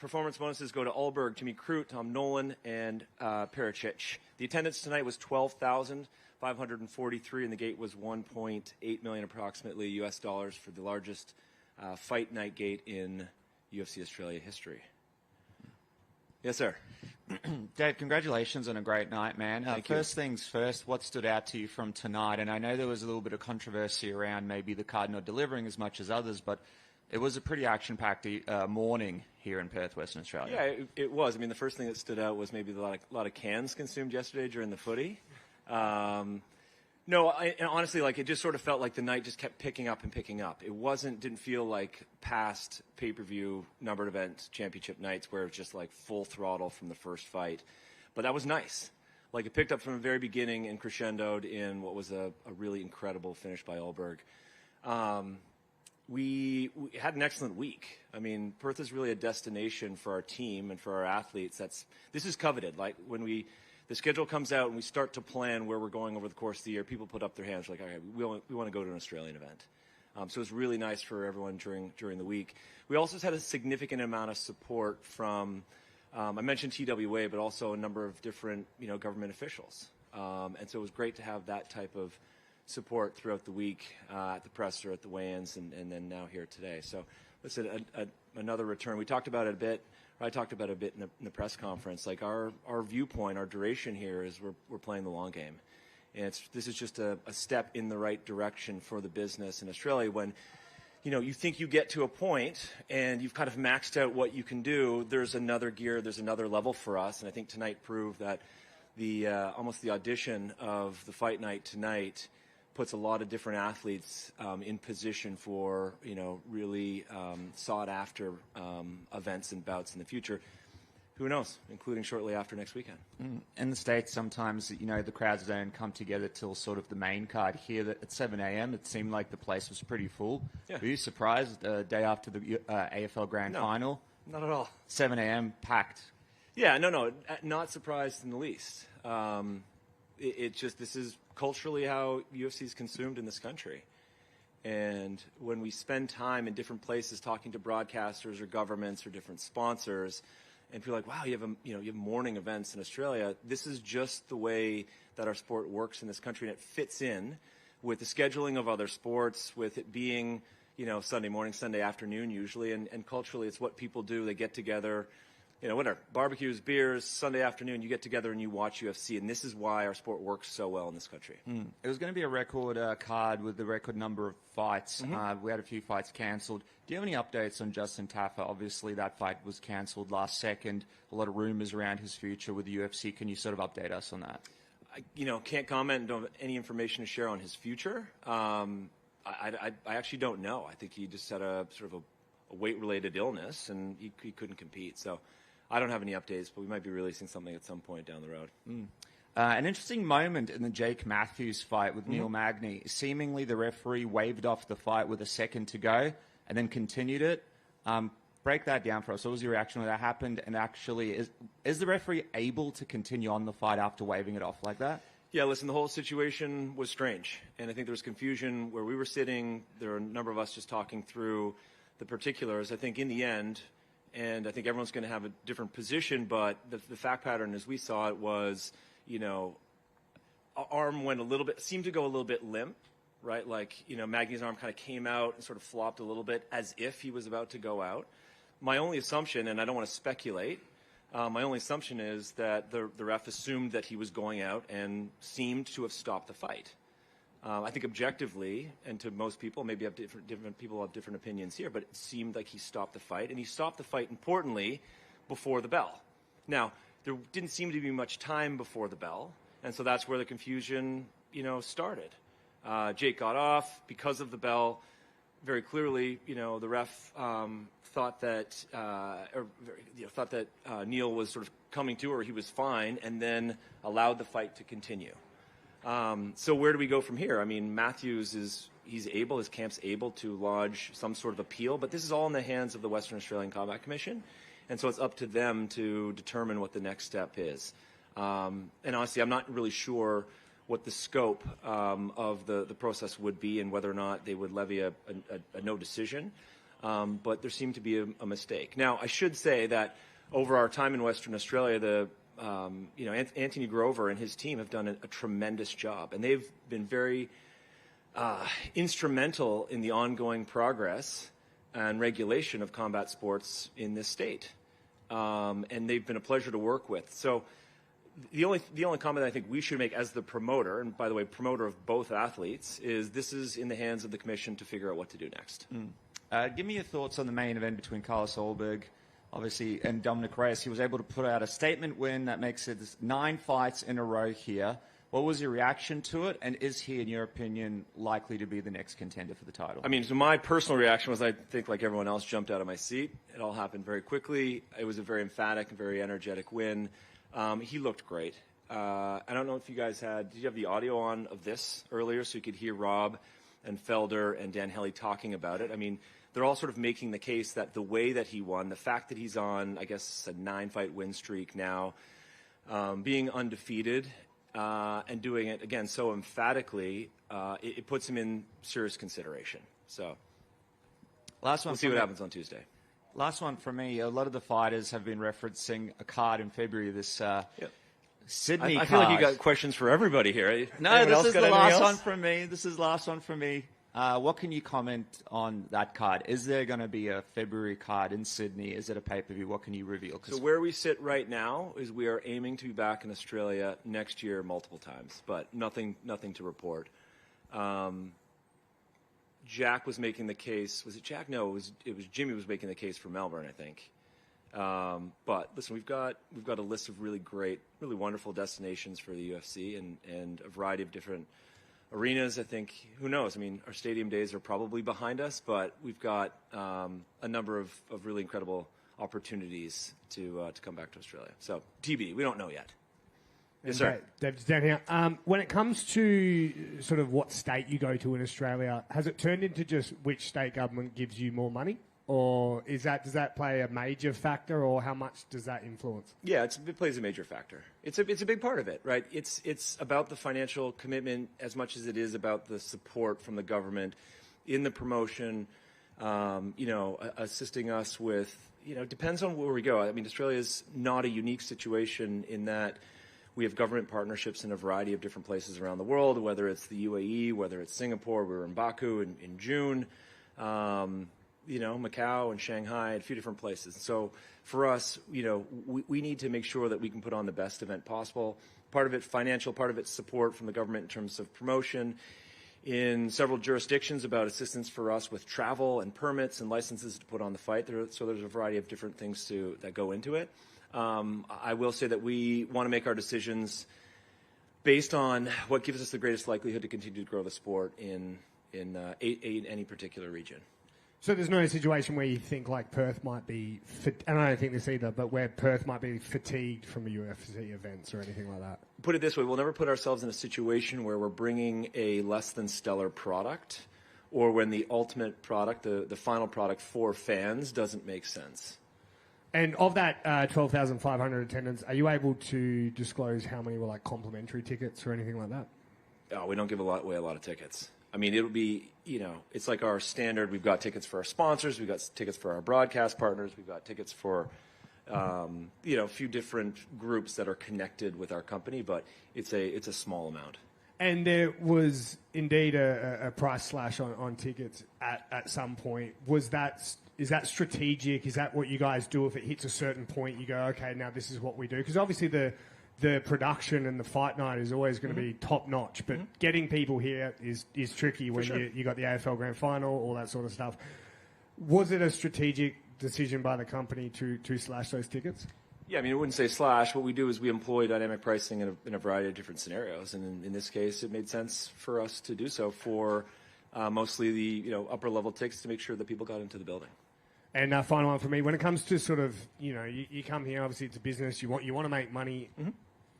performance bonuses go to Ulberg, Jimmy Crute, Tom Nolan, and Pericic. The attendance tonight was 12,543, and the gate was 1.8 million approximately US dollars for the largest fight night gate in UFC Australia history. Yes, sir. Dave, congratulations on a great night, man. First things first, what stood out to you from tonight? And I know there was a little bit of controversy around maybe the card not delivering as much as others, but it was a pretty action-packed morning here in Perth, Western Australia. Yeah, it was. I mean, the first thing that stood out was maybe a lot of cans consumed yesterday during the footy. No, and honestly, like, it just sort of felt like the night just kept picking up and picking up. It didn't feel like past pay-per-view numbered event championship nights where it's just like full throttle from the first fight. But that was nice. Like, it picked up from the very beginning and crescendoed in what was a really incredible finish by Ulberg. We had an excellent week. I mean, Perth is really a destination for our team and for our athletes. This is coveted. Like, when the schedule comes out and we start to plan where we're going over the course of the year, people put up their hands like, okay, we want to go to an Australian event. So it was really nice for everyone during the week. We also had a significant amount of support from, I mentioned TWA, but also a number of different, government officials. And so it was great to have that type of support throughout the week at the presser, at the weigh-ins, and then now here today. So listen, another return. We talked about it a bit. I talked about it a bit in the press conference. Like, our viewpoint, our duration here is we're playing the long game. And this is just a step in the right direction for the business in Australia when, you think you get to a point and you've kind of maxed out what you can do. There's another gear, there's another level for us. And I think tonight proved that almost the audition of the fight night tonight puts a lot of different athletes in position for, really sought-after events and bouts in the future. Who knows, including shortly after next weekend. In the States, sometimes, the crowds don't come together till sort of the main card. Here at 7 a.m., it seemed like the place was pretty full. Yeah. Were you surprised the day after the AFL Grand Final? Not at all. 7 a.m., packed. Yeah, no, not surprised in the least. This is culturally how UFC is consumed in this country. And when we spend time in different places talking to broadcasters or governments or different sponsors, and feel like, wow, you have morning events in Australia, this is just the way that our sport works in this country, and it fits in with the scheduling of other sports, with it being, Sunday morning, Sunday afternoon usually, and culturally it's what people do. They get together, whatever, barbecues, beers, Sunday afternoon, you get together and you watch UFC, and this is why our sport works so well in this country. It was going to be a record card with the record number of fights. We had a few fights cancelled. Do you have any updates on Justin Taffer? Obviously, that fight was cancelled last second. A lot of rumours around his future with the UFC. Can you sort of update us on that? I can't comment, don't have any information to share on his future. I actually don't know. I think he just had a sort of a weight-related illness, and he couldn't compete. So I don't have any updates, but we might be releasing something at some point down the road. An interesting moment in the Jake Matthews fight with Neil Magny. Seemingly, the referee waved off the fight with a second to go and then continued it. Break that down for us. What was your reaction when that happened? And actually, is the referee able to continue on the fight after waving it off like that? Yeah, listen, the whole situation was strange. And I think there was confusion where we were sitting. There were a number of us just talking through the particulars. I think in the end, and I think everyone's going to have a different position, but the fact pattern as we saw it was, arm went seemed to go a little bit limp, right? Like, Magny's arm kind of came out and sort of flopped a little bit as if he was about to go out. My only assumption, and I don't want to speculate, my only assumption is that the ref assumed that he was going out and seemed to have stopped the fight. I think objectively, and to most people, maybe different people have different opinions here, but it seemed like he stopped the fight, and he stopped the fight, importantly, before the bell. Now, there didn't seem to be much time before the bell, and so that's where the confusion, started. Jake got off because of the bell. Very clearly, the ref thought that Neil was sort of coming to, or he was fine, and then allowed the fight to continue. So where do we go from here? I mean, Matthews his camp's able to lodge some sort of appeal, but this is all in the hands of the Western Australian Combat Commission, and so it's up to them to determine what the next step is. And honestly, I'm not really sure what the scope of the process would be and whether or not they would levy a no decision. but there seemed to be a mistake. Now, I should say that over our time in Western Australia, Anthony Grover and his team have done a tremendous job, and they've been very instrumental in the ongoing progress and regulation of combat sports in this state. And they've been a pleasure to work with. So the only comment I think we should make as the promoter, and by the way, promoter of both athletes, is this is in the hands of the commission to figure out what to do next. Give me your thoughts on the main event between Carlos Ulberg, obviously, and Dominic Reyes. He was able to put out a statement win that makes it 9 fights in a row here. What was your reaction to it, and is he, in your opinion, likely to be the next contender for the title? I mean, so my personal reaction was, I think like everyone else, jumped out of my seat. It all happened very quickly. It was a very emphatic and very energetic win. He looked great. I don't know if you guys did you have the audio on of this earlier so you could hear Rob and Felder and Dan Helly talking about it? I mean, they're all sort of making the case that the way that he won, the fact that he's on, I guess, a 9-fight win streak now, being undefeated, and doing it, again, so emphatically, it puts him in serious consideration. So we'll see what happens on Tuesday. Last one for me. A lot of the fighters have been referencing a card in February, this Sydney card. I feel like you got questions for everybody here. No, this is the last one from me. This is the last one from me. What can you comment on that card? Is there going to be a February card in Sydney? Is it a pay-per-view? What can you reveal? So where we sit right now is we are aiming to be back in Australia next year multiple times, but nothing to report. Jack was making the case. Was it Jack? No, it was Jimmy was making the case for Melbourne, I think. But listen, we've got a list of really great, really wonderful destinations for the UFC and a variety of different arenas. I think, who knows? I mean, our stadium days are probably behind us, but we've got a number of really incredible opportunities to come back to Australia. So TBD, we don't know yet. Yes, sir. Dave's down here. When it comes to sort of what state you go to in Australia, has it turned into just which state government gives you more money? Or does that play a major factor, or how much does that influence? Yeah, it plays a major factor. It's a big part of it, right? It's about the financial commitment as much as it is about the support from the government in the promotion, assisting us with, depends on where we go. I mean, Australia is not a unique situation in that we have government partnerships in a variety of different places around the world, whether it's the UAE, whether it's Singapore. We were in Baku in June. Macau and Shanghai, and a few different places. So for us, we need to make sure that we can put on the best event possible. Part of it financial, part of it support from the government in terms of promotion. In several jurisdictions about assistance for us with travel and permits and licenses to put on the fight. So there's a variety of different things that go into it. I will say that we want to make our decisions based on what gives us the greatest likelihood to continue to grow the sport in any particular region. So there's no situation where you think like Perth might be, and I don't think this either, but where Perth might be fatigued from a UFC events or anything like that? Put it this way, we'll never put ourselves in a situation where we're bringing a less than stellar product, or when the ultimate product, the final product for fans, doesn't make sense. And of that 12,500 attendance, are you able to disclose how many were like complimentary tickets or anything like that? Oh, we don't give away a lot of tickets. I mean, it'll be, it's like our standard. We've got tickets for our sponsors. We've got tickets for our broadcast partners. We've got tickets for, a few different groups that are connected with our company, but it's a small amount. And there was indeed a price slash on tickets at some point. Is that strategic? Is that what you guys do? If it hits a certain point, you go, okay, now this is what we do? Because obviously the production and the fight night is always going to be top notch, but getting people here is tricky when you got the AFL Grand Final, all that sort of stuff. Was it a strategic decision by the company to slash those tickets? Yeah, I mean, I wouldn't say slash. What we do is we employ dynamic pricing in a variety of different scenarios, and in this case, it made sense for us to do so for mostly the upper level tickets to make sure that people got into the building. And final one for me, when it comes to sort of, you come here, obviously it's a business, you want to make money. Mm-hmm.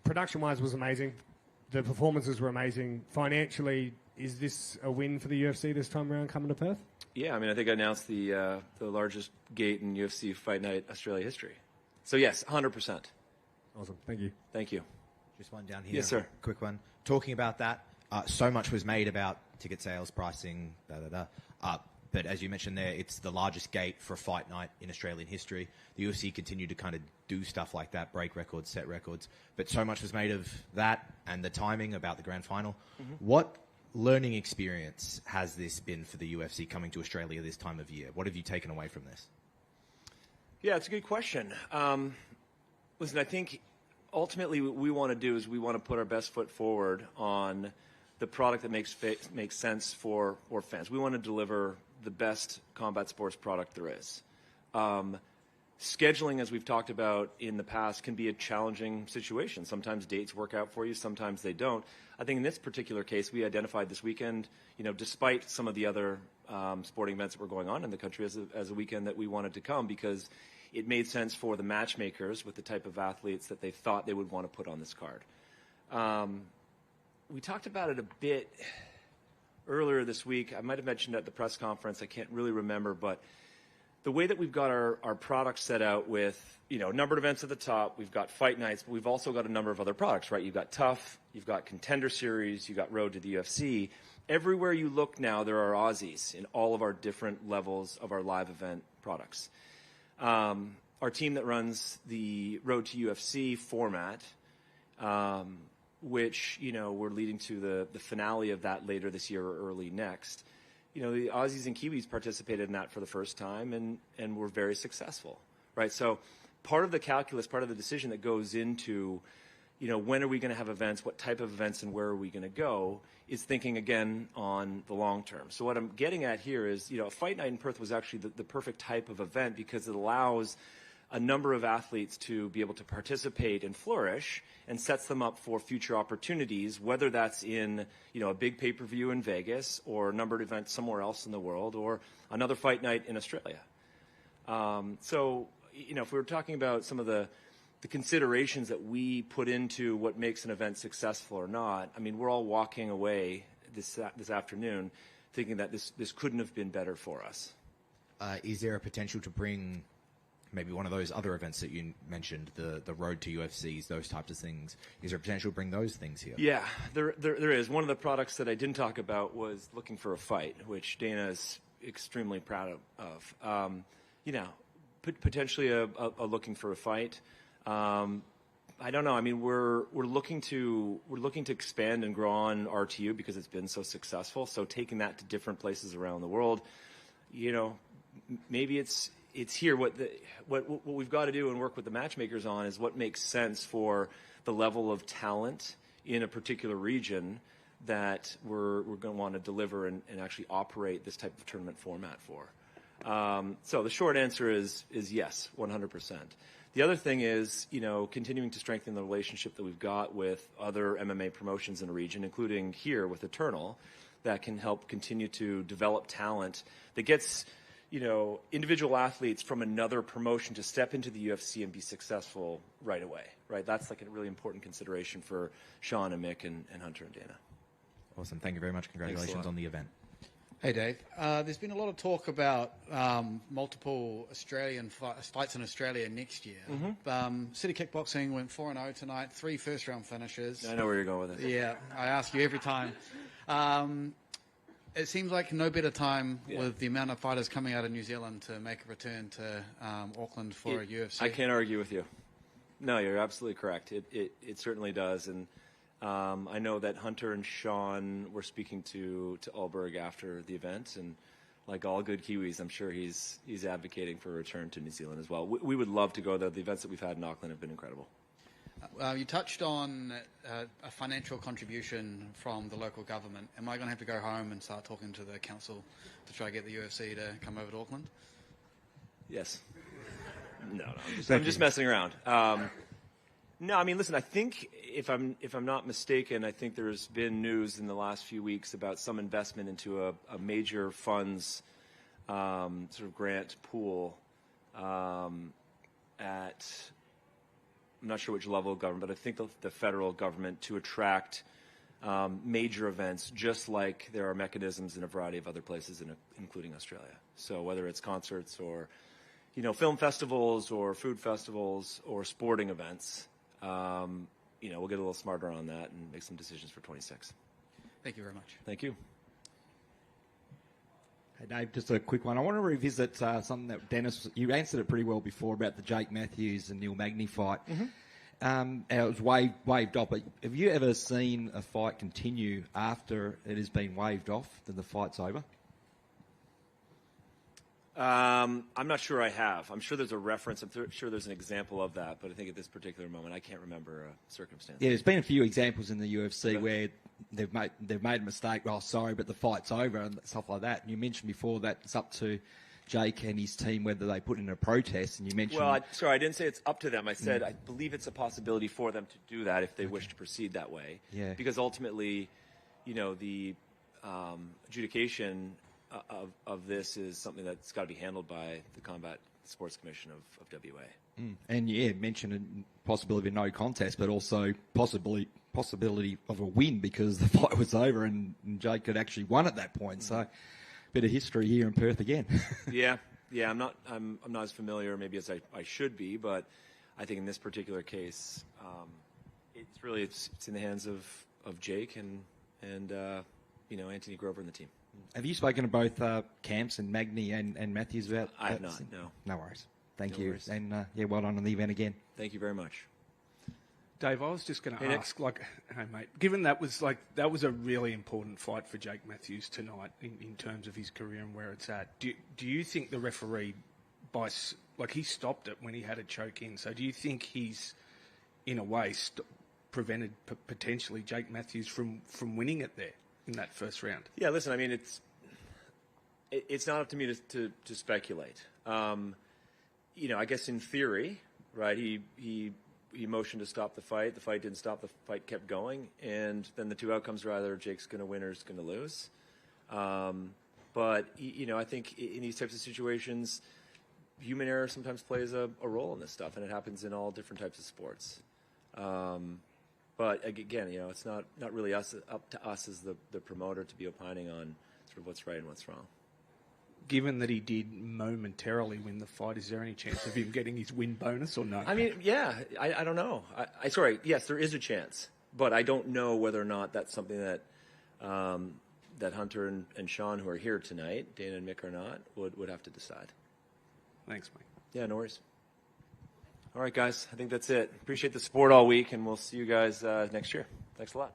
Production-wise was amazing. The performances were amazing. Financially, is this a win for the UFC this time around coming to Perth? Yeah, I mean, I think I announced the largest gate in UFC Fight Night Australia history. So yes, 100%. Awesome, thank you. Thank you. Just one down here. Yes, sir. Quick one. Talking about that, so much was made about ticket sales, pricing, But as you mentioned there, it's the largest gate for a fight night in Australian history. The UFC continued to kind of do stuff like that, break records, set records. But so much was made of that and the timing about the grand final. What learning experience has this been for the UFC coming to Australia this time of year? What have you taken away from this? Yeah, it's a good question. Listen, I think ultimately what we want to do is we want to put our best foot forward on the product that makes sense for fans. We want to deliver the best combat sports product there is. Scheduling, as we've talked about in the past, can be a challenging situation. Sometimes dates work out for you, sometimes they don't. I think in this particular case, we identified this weekend, despite some of the other sporting events that were going on in the country, as a weekend that we wanted to come because it made sense for the matchmakers with the type of athletes that they thought they would want to put on this card. We talked about it a bit earlier this week. I might have mentioned at the press conference. I can't really remember, but the way that we've got our product set out with, numbered events at the top, we've got fight nights, but we've also got a number of other products, right? You've got Tough, you've got Contender Series, you've got Road to the UFC. Everywhere you look now, there are Aussies in all of our different levels of our live event products. Our team that runs the Road to UFC format, which, we're leading to the finale of that later this year or early next. The Aussies and Kiwis participated in that for the first time and were very successful, right? So part of the calculus, part of the decision that goes into, when are we going to have events, what type of events, and where are we going to go, is thinking again on the long term. So what I'm getting at here is, a fight night in Perth was actually the perfect type of event because it allows a number of athletes to be able to participate and flourish and sets them up for future opportunities, whether that's in, a big pay-per-view in Vegas or a numbered event somewhere else in the world or another fight night in Australia. So, if we were talking about some of the considerations that we put into what makes an event successful or not, I mean, we're all walking away this afternoon thinking that this couldn't have been better for us. Is there a potential to bring maybe one of those other events that you mentioned, the road to UFCs, those types of things? Is there potential to bring those things here? Yeah, there is. One of the products that I didn't talk about was Looking for a Fight, which Dana is extremely proud of. Potentially a Looking for a Fight. I don't know. I mean, we're looking to expand and grow on RTU because it's been so successful. So taking that to different places around the world, maybe it's here. What we've got to do and work with the matchmakers on is what makes sense for the level of talent in a particular region that we're going to want to deliver and actually operate this type of tournament format for. So the short answer is yes, 100%. The other thing is, continuing to strengthen the relationship that we've got with other MMA promotions in the region, including here with Eternal, that can help continue to develop talent that gets individual athletes from another promotion to step into the UFC and be successful right away, right? That's like a really important consideration for Sean and Mick and Hunter and Dana. Awesome. Thank you very much. Congratulations on the event. Hey, Dave. There's been a lot of talk about multiple Australian fights in Australia next year. City Kickboxing went 4-0 tonight, 3 first-round finishes. I know where you're going with it. Yeah, I ask you every time. It seems like no better time with the amount of fighters coming out of New Zealand to make a return to Auckland for a UFC. I can't argue with you. No, you're absolutely correct. It certainly does. And I know that Hunter and Sean were speaking to Ulberg after the event. And like all good Kiwis, I'm sure he's advocating for a return to New Zealand as well. We would love to go there. The events that we've had in Auckland have been incredible. You touched on a financial contribution from the local government. Am I going to have to go home and start talking to the council to try to get the UFC to come over to Auckland? Yes. No, I'm just messing around. No, I mean, listen, I think if I'm not mistaken, I think there's been news in the last few weeks about some investment into a major funds sort of grant pool at, I'm not sure which level of government, but I think the federal government, to attract major events, just like there are mechanisms in a variety of other places, including Australia. So whether it's concerts or, film festivals or food festivals or sporting events, we'll get a little smarter on that and make some decisions for 26. Thank you very much. Thank you. Hey Dave, just a quick one. I want to revisit something that Dennis, you answered it pretty well before about the Jake Matthews and Neil Magny fight. And it was waved off, but have you ever seen a fight continue after it has been waved off, then the fight's over? I'm not sure I have. I'm sure there's a reference. I'm sure there's an example of that, but I think at this particular moment, I can't remember a circumstance. Yeah, there's been a few examples in the UFC where they've made a mistake. Oh, sorry, but the fight's over and stuff like that. And you mentioned before that it's up to Jake and his team whether they put in a protest. And you mentioned. Well, I didn't say it's up to them. I said I believe it's a possibility for them to do that if they wish to proceed that way. Yeah. Because ultimately, the adjudication of this is something that's got to be handled by the Combat Sports Commission of WA. And yeah, mentioned a possibility of no contest, but also possibility of a win because the fight was over and Jake had actually won at that point. So, bit of history here in Perth again. yeah. I'm not as familiar maybe as I should be, but I think in this particular case, it's in the hands of Jake and Anthony Grover and the team. Have you spoken to both Camps and Magny and Matthews about I have that? not, no. No worries. Thank No you. worries. And well done on the event again. Thank you very much. Dave, I was just going to Hey, ask, hey mate, given that was a really important fight for Jake Matthews tonight in terms of his career and where it's at. Do you think the referee, he stopped it when he had a choke in? So do you think he's, in a way, prevented potentially Jake Matthews from winning it there in that first round? Yeah, listen, I mean, it's not up to me to speculate. I guess in theory, right, he motioned to stop the fight. The fight didn't stop. The fight kept going. And then the two outcomes are either Jake's going to win or he's going to lose. But I think in these types of situations, human error sometimes plays a role in this stuff, and it happens in all different types of sports. But again, it's not really up to us as the promoter to be opining on sort of what's right and what's wrong. Given that he did momentarily win the fight, is there any chance of him getting his win bonus or no? I mean, yeah, I don't know. Sorry, yes, there is a chance, but I don't know whether or not that's something that that Hunter and Sean, who are here tonight, Dana and Mick or not, would have to decide. Thanks, mate. Yeah, no worries. All right, guys, I think that's it. Appreciate the support all week, and we'll see you guys next year. Thanks a lot.